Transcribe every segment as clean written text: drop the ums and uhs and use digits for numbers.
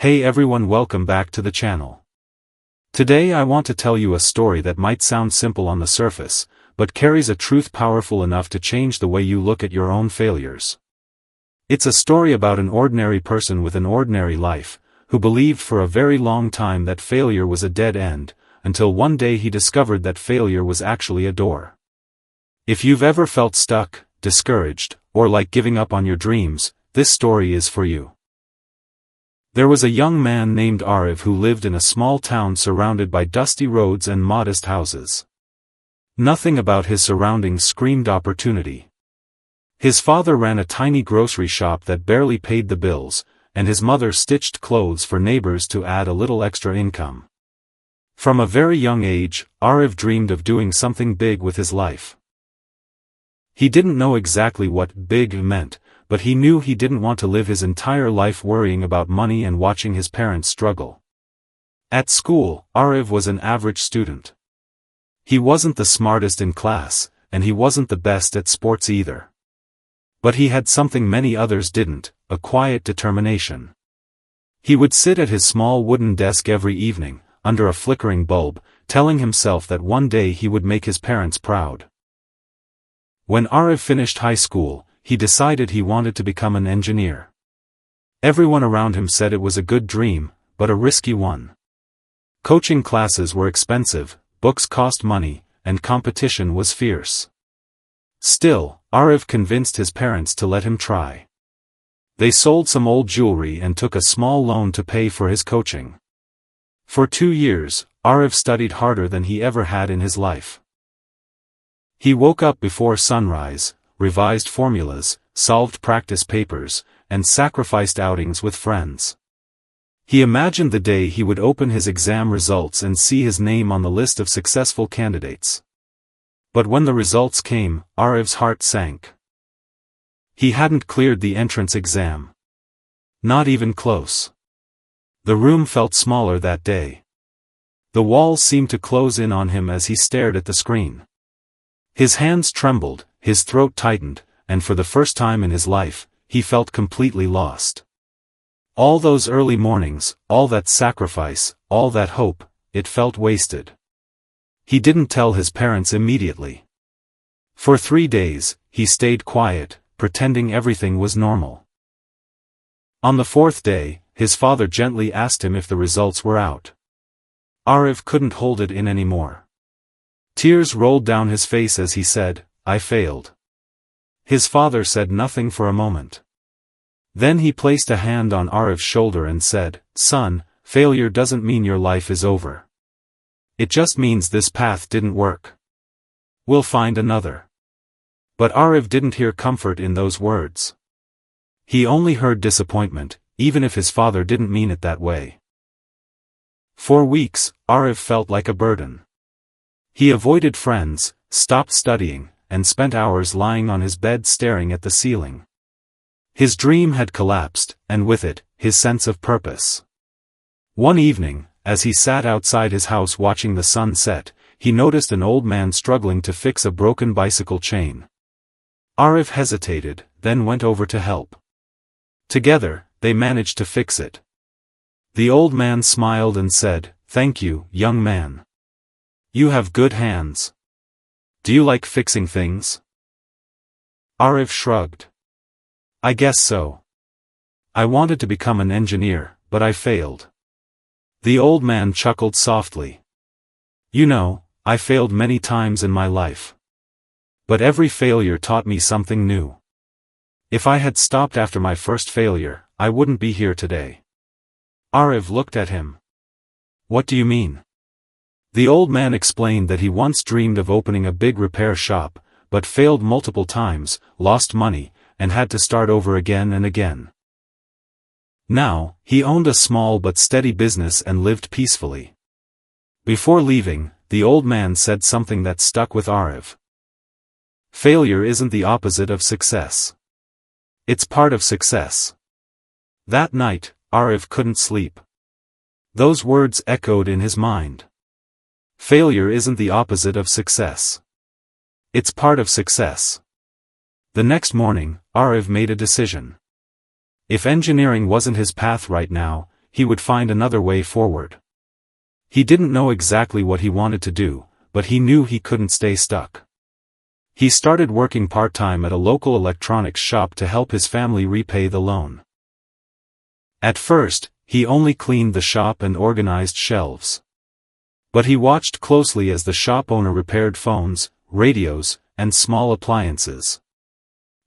Hey everyone, welcome back to the channel. Today I want to tell you a story that might sound simple on the surface, but carries a truth powerful enough to change the way you look at your own failures. It's a story about an ordinary person with an ordinary life, who believed for a very long time that failure was a dead end, until one day he discovered that failure was actually a door. If you've ever felt stuck, discouraged, or like giving up on your dreams, this story is for you. There was a young man named Arif who lived in a small town surrounded by dusty roads and modest houses. Nothing about his surroundings screamed opportunity. His father ran a tiny grocery shop that barely paid the bills, and his mother stitched clothes for neighbors to add a little extra income. From a very young age, Arif dreamed of doing something big with his life. He didn't know exactly what big meant, but he knew he didn't want to live his entire life worrying about money and watching his parents struggle. At school, Arif was an average student. He wasn't the smartest in class, and he wasn't the best at sports either. But he had something many others didn't, a quiet determination. He would sit at his small wooden desk every evening, under a flickering bulb, telling himself that one day he would make his parents proud. When Arif finished high school, he decided he wanted to become an engineer. Everyone around him said it was a good dream, but a risky one. Coaching classes were expensive, books cost money, and competition was fierce. Still, Arif convinced his parents to let him try. They sold some old jewelry and took a small loan to pay for his coaching. For 2 years, Arif studied harder than he ever had in his life. He woke up before sunrise, revised formulas, solved practice papers, and sacrificed outings with friends. He imagined the day he would open his exam results and see his name on the list of successful candidates. But when the results came, Arif's heart sank. He hadn't cleared the entrance exam. Not even close. The room felt smaller that day. The walls seemed to close in on him as he stared at the screen. His hands trembled, his throat tightened, and for the first time in his life, he felt completely lost. All those early mornings, all that sacrifice, all that hope, it felt wasted. He didn't tell his parents immediately. For 3 days, he stayed quiet, pretending everything was normal. On the 4th day, his father gently asked him if the results were out. Arif couldn't hold it in anymore. Tears rolled down his face as he said, "I failed." His father said nothing for a moment. Then he placed a hand on Arif's shoulder and said, "Son, failure doesn't mean your life is over. It just means this path didn't work. We'll find another." But Arif didn't hear comfort in those words. He only heard disappointment, even if his father didn't mean it that way. For weeks, Arif felt like a burden. He avoided friends, stopped studying, and spent hours lying on his bed staring at the ceiling. His dream had collapsed, and with it, his sense of purpose. One evening, as he sat outside his house watching the sun set, he noticed an old man struggling to fix a broken bicycle chain. Arif hesitated, then went over to help. Together, they managed to fix it. The old man smiled and said, "Thank you, young man. You have good hands. Do you like fixing things?" Arif shrugged. "I guess so. I wanted to become an engineer, but I failed." The old man chuckled softly. "You know, I failed many times in my life. But every failure taught me something new. If I had stopped after my first failure, I wouldn't be here today." Arif looked at him. "What do you mean?" The old man explained that he once dreamed of opening a big repair shop, but failed multiple times, lost money, and had to start over again and again. Now, he owned a small but steady business and lived peacefully. Before leaving, the old man said something that stuck with Arif. "Failure isn't the opposite of success. It's part of success." That night, Arif couldn't sleep. Those words echoed in his mind. Failure isn't the opposite of success. It's part of success. The next morning, Arif made a decision. If engineering wasn't his path right now, he would find another way forward. He didn't know exactly what he wanted to do, but he knew he couldn't stay stuck. He started working part-time at a local electronics shop to help his family repay the loan. At first, he only cleaned the shop and organized shelves. But he watched closely as the shop owner repaired phones, radios, and small appliances.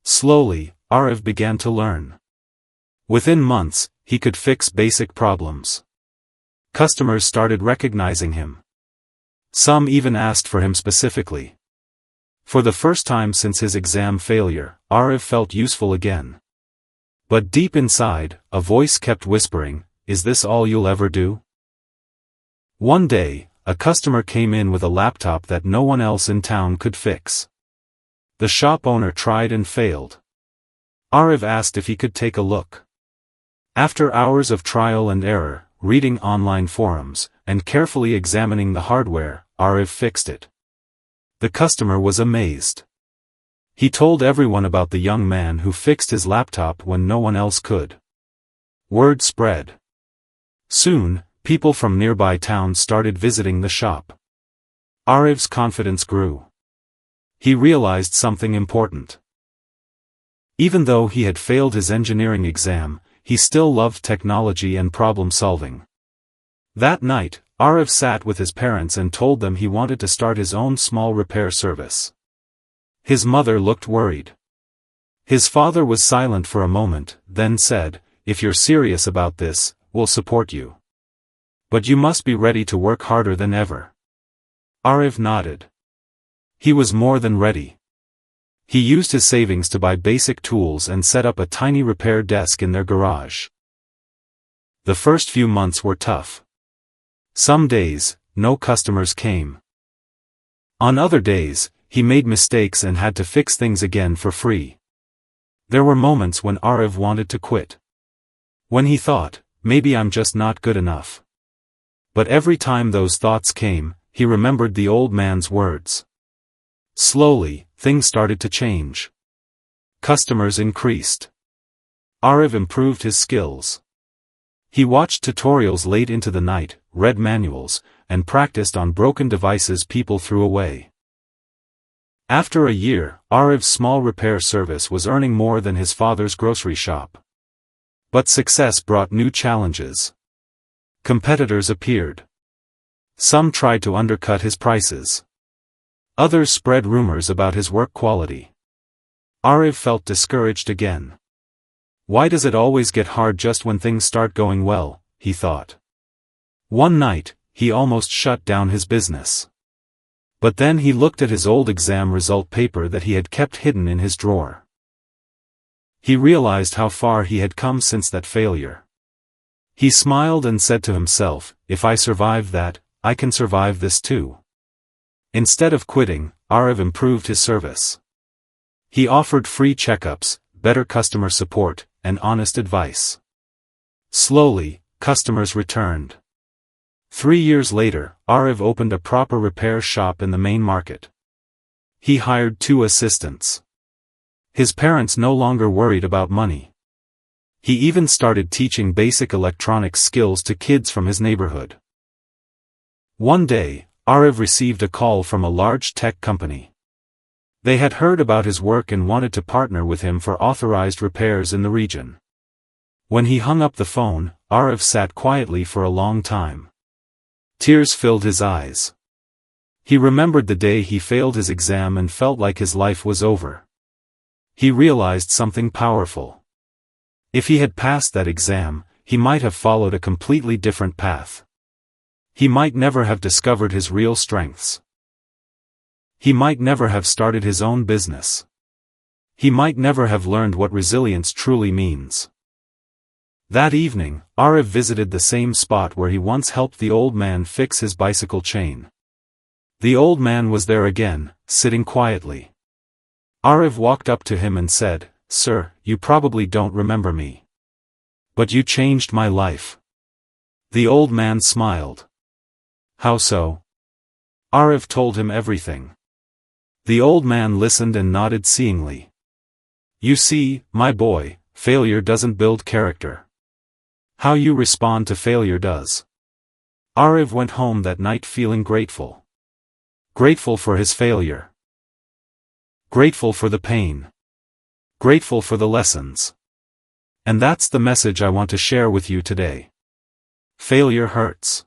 Slowly, Arav began to learn. Within months, he could fix basic problems. Customers started recognizing him. Some even asked for him specifically. For the first time since his exam failure, Arav felt useful again. But deep inside, a voice kept whispering, "Is this all you'll ever do?" One day, a customer came in with a laptop that no one else in town could fix. The shop owner tried and failed. Arav asked if he could take a look. After hours of trial and error, reading online forums, and carefully examining the hardware, Arav fixed it. The customer was amazed. He told everyone about the young man who fixed his laptop when no one else could. Word spread. Soon, people from nearby towns started visiting the shop. Arav's confidence grew. He realized something important. Even though he had failed his engineering exam, he still loved technology and problem-solving. That night, Arav sat with his parents and told them he wanted to start his own small repair service. His mother looked worried. His father was silent for a moment, then said, "If you're serious about this, we'll support you. But you must be ready to work harder than ever." Arav nodded. He was more than ready. He used his savings to buy basic tools and set up a tiny repair desk in their garage. The first few months were tough. Some days, no customers came. On other days, he made mistakes and had to fix things again for free. There were moments when Arav wanted to quit. When he thought, "Maybe I'm just not good enough." But every time those thoughts came, he remembered the old man's words. Slowly, things started to change. Customers increased. Arav improved his skills. He watched tutorials late into the night, read manuals, and practiced on broken devices people threw away. After a year, Arav's small repair service was earning more than his father's grocery shop. But success brought new challenges. Competitors appeared. Some tried to undercut his prices. Others spread rumors about his work quality. Arav felt discouraged again. Why does it always get hard just when things start going well, he thought. One night, he almost shut down his business. But then he looked at his old exam result paper that he had kept hidden in his drawer. He realized how far he had come since that failure. He smiled and said to himself, "If I survive that, I can survive this too." Instead of quitting, Arav improved his service. He offered free checkups, better customer support, and honest advice. Slowly, customers returned. 3 years later, Arav opened a proper repair shop in the main market. He hired 2 assistants. His parents no longer worried about money. He even started teaching basic electronics skills to kids from his neighborhood. One day, Arav received a call from a large tech company. They had heard about his work and wanted to partner with him for authorized repairs in the region. When he hung up the phone, Arav sat quietly for a long time. Tears filled his eyes. He remembered the day he failed his exam and felt like his life was over. He realized something powerful. If he had passed that exam, he might have followed a completely different path. He might never have discovered his real strengths. He might never have started his own business. He might never have learned what resilience truly means. That evening, Arav visited the same spot where he once helped the old man fix his bicycle chain. The old man was there again, sitting quietly. Arav walked up to him and said, "Sir, you probably don't remember me. But you changed my life." The old man smiled. "How so?" Arav told him everything. The old man listened and nodded seeingly. "You see, my boy, failure doesn't build character. How you respond to failure does. Ariv went home that night feeling grateful. Grateful for his failure. Grateful for the pain. Grateful for the lessons. And that's the message I want to share with you today. Failure hurts.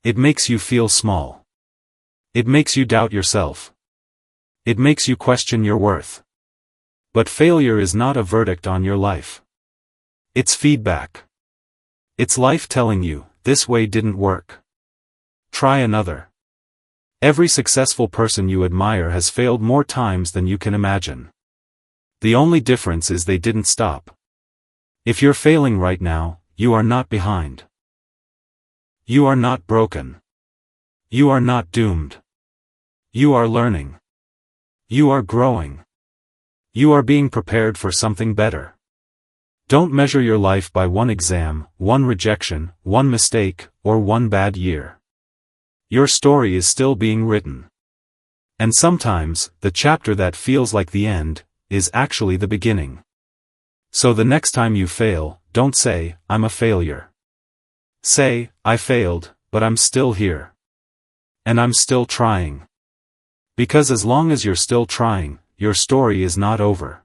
It makes you feel small. It makes you doubt yourself. It makes you question your worth. But failure is not a verdict on your life. It's feedback. It's life telling you, this way didn't work. Try another. Every successful person you admire has failed more times than you can imagine. The only difference is they didn't stop. If you're failing right now, you are not behind. You are not broken. You are not doomed. You are learning. You are growing. You are being prepared for something better. Don't measure your life by one exam, one rejection, one mistake, or one bad year. Your story is still being written. And sometimes, the chapter that feels like the end, is actually the beginning. So the next time you fail, don't say, I'm a failure. Say, I failed, but I'm still here. And I'm still trying. Because as long as you're still trying, your story is not over.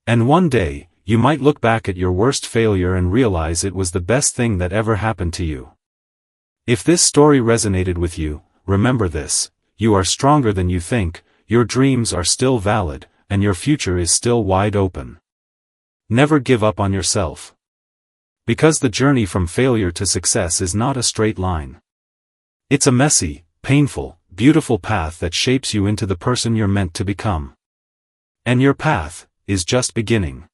And one day, you might look back at your worst failure and realize it was the best thing that ever happened to you. If this story resonated with you, remember this: you are stronger than you think, your dreams are still valid, and your future is still wide open. Never give up on yourself. Because the journey from failure to success is not a straight line. It's a messy, painful, beautiful path that shapes you into the person you're meant to become. And your path is just beginning.